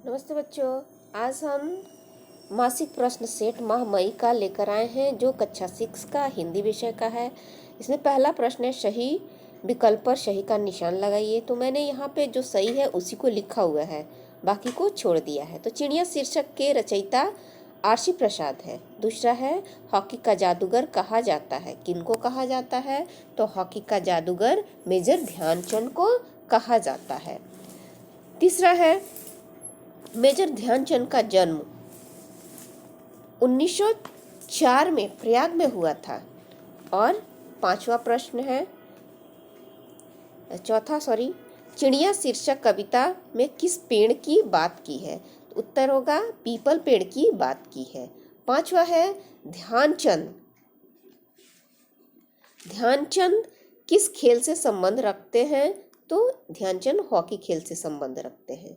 नमस्ते बच्चों। आज हम मासिक प्रश्न सेट माह मई का लेकर आए हैं जो कक्षा 6 का हिंदी विषय का है। इसमें पहला प्रश्न है, सही विकल्प पर सही का निशान लगाइए। तो मैंने यहाँ पे जो सही है उसी को लिखा हुआ है, बाकी को छोड़ दिया है। तो चिड़िया शीर्षक के रचयिता आरसी प्रसाद है। दूसरा है, हॉकी का जादूगर कहा जाता है, किनको कहा जाता है? तो हॉकी का जादूगर मेजर ध्यानचंद को कहा जाता है। तीसरा है, मेजर ध्यानचंद का जन्म 1904 में प्रयाग में हुआ था। और पांचवा प्रश्न है, चिड़िया शीर्षक कविता में किस पेड़ की बात की है? तो उत्तर होगा पीपल पेड़ की बात की है। पांचवा है, ध्यानचंद किस खेल से संबंध रखते हैं? तो ध्यानचंद हॉकी खेल से संबंध रखते हैं।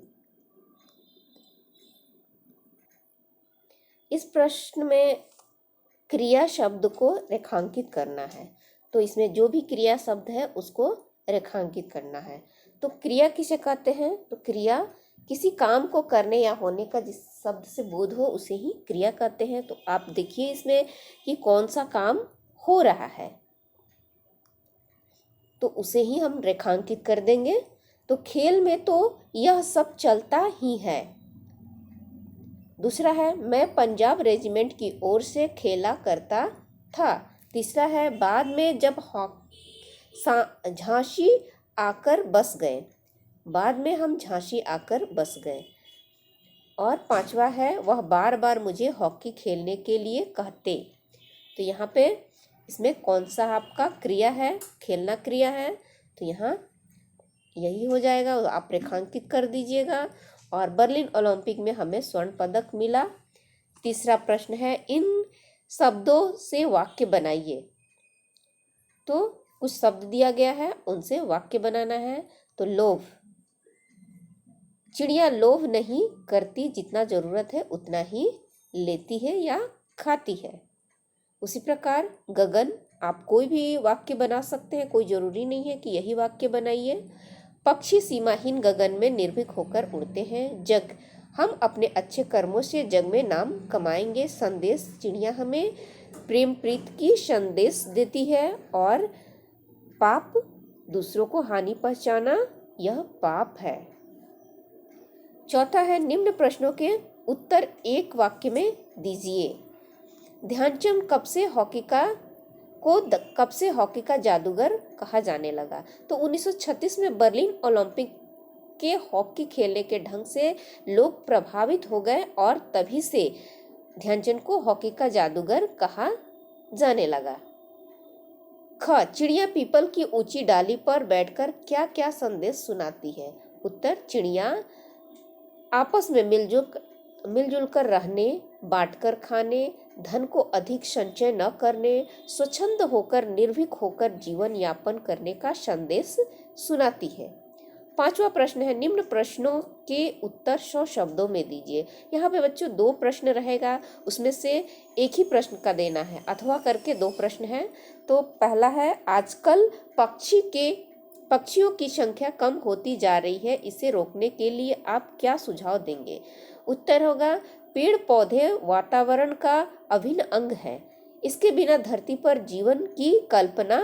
इस प्रश्न में क्रिया शब्द को रेखांकित करना है। तो इसमें जो भी क्रिया शब्द है उसको रेखांकित करना है। तो क्रिया किसे कहते हैं? तो क्रिया किसी काम को करने या होने का जिस शब्द से बोध हो उसे ही क्रिया कहते हैं। तो आप देखिए इसमें कि कौन सा काम हो रहा है, तो उसे ही हम रेखांकित कर देंगे। तो खेल में तो यह सब चलता ही है। दूसरा है, मैं पंजाब रेजिमेंट की ओर से खेला करता था। तीसरा है, बाद में जब झांसी आकर बस गए, बाद में हम झांसी आकर बस गए। और पांचवा है, वह बार बार मुझे हॉकी खेलने के लिए कहते। तो यहाँ पे इसमें कौन सा आपका क्रिया है? खेलना क्रिया है, तो यहाँ यही हो जाएगा, आप रेखांकित कर दीजिएगा। और बर्लिन ओलंपिक में हमें स्वर्ण पदक मिला। तीसरा प्रश्न है, इन शब्दों से वाक्य बनाइए। तो कुछ शब्द दिया गया है, उनसे वाक्य बनाना है। तो लोभ, चिड़िया लोभ नहीं करती, जितना जरूरत है उतना ही लेती है या खाती है। उसी प्रकार गगन, आप कोई भी वाक्य बना सकते हैं, कोई जरूरी नहीं है कि यही वाक्य बनाइए। पक्षी सीमाहीन गगन में निर्भीक होकर उड़ते हैं। जग, हम अपने अच्छे कर्मों से जग में नाम कमाएंगे। संदेश, चिड़िया हमें प्रेम प्रीत की संदेश देती है। और पाप, दूसरों को हानि पहुंचाना यह पाप है। चौथा है, निम्न प्रश्नों के उत्तर एक वाक्य में दीजिए। ध्यानचंद कब से हॉकी का जादूगर कहा जाने लगा? तो 1936 में बर्लिन ओलंपिक के हॉकी खेलने के ढंग से लोग प्रभावित हो गए और तभी से ध्यानचंद को हॉकी का जादूगर कहा जाने लगा। ख, चिड़िया पीपल की ऊंची डाली पर बैठकर क्या क्या संदेश सुनाती है? उत्तर, चिड़िया आपस में मिलजुल कर रहने, बांटकर खाने, धन को अधिक संचय न करने, स्वच्छंद होकर निर्भीक होकर जीवन यापन करने का संदेश सुनाती है। पांचवा प्रश्न है, निम्न प्रश्नों के उत्तर 100 शब्दों में दीजिए। यहाँ पे बच्चों 2 प्रश्न रहेगा, उसमें से एक ही प्रश्न का देना है, अथवा करके 2 प्रश्न है। तो पहला है, आजकल पक्षियों की संख्या कम होती जा रही है, इसे रोकने के लिए आप क्या सुझाव देंगे? उत्तर होगा, पेड़ पौधे वातावरण का अभिन्न अंग है, इसके बिना धरती पर जीवन की कल्पना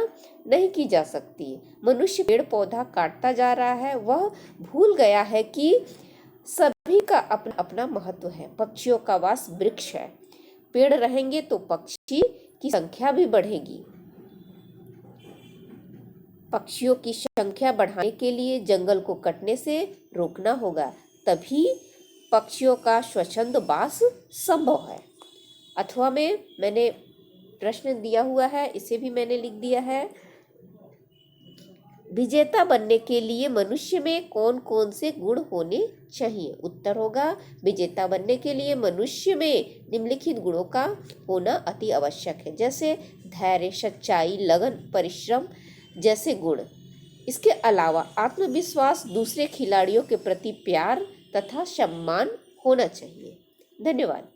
नहीं की जा सकती। मनुष्य पेड़ पौधा काटता जा रहा है, वह भूल गया है कि सभी का अपना अपना महत्व है। पक्षियों का वास वृक्ष है, पेड़ रहेंगे तो पक्षी की संख्या भी बढ़ेगी। पक्षियों की संख्या बढ़ाने के लिए जंगल को कटने से रोकना होगा, तभी पक्षियों का स्वच्छंद वास संभव है। अथवा में मैंने प्रश्न दिया हुआ है, इसे भी मैंने लिख दिया है। विजेता बनने के लिए मनुष्य में कौन कौन से गुण होने चाहिए? उत्तर होगा, विजेता बनने के लिए मनुष्य में निम्नलिखित गुणों का होना अति आवश्यक है, जैसे धैर्य, सच्चाई, लगन, परिश्रम जैसे गुण। इसके अलावा आत्मविश्वास, दूसरे खिलाड़ियों के प्रति प्यार तथा सम्मान होना चाहिए। धन्यवाद।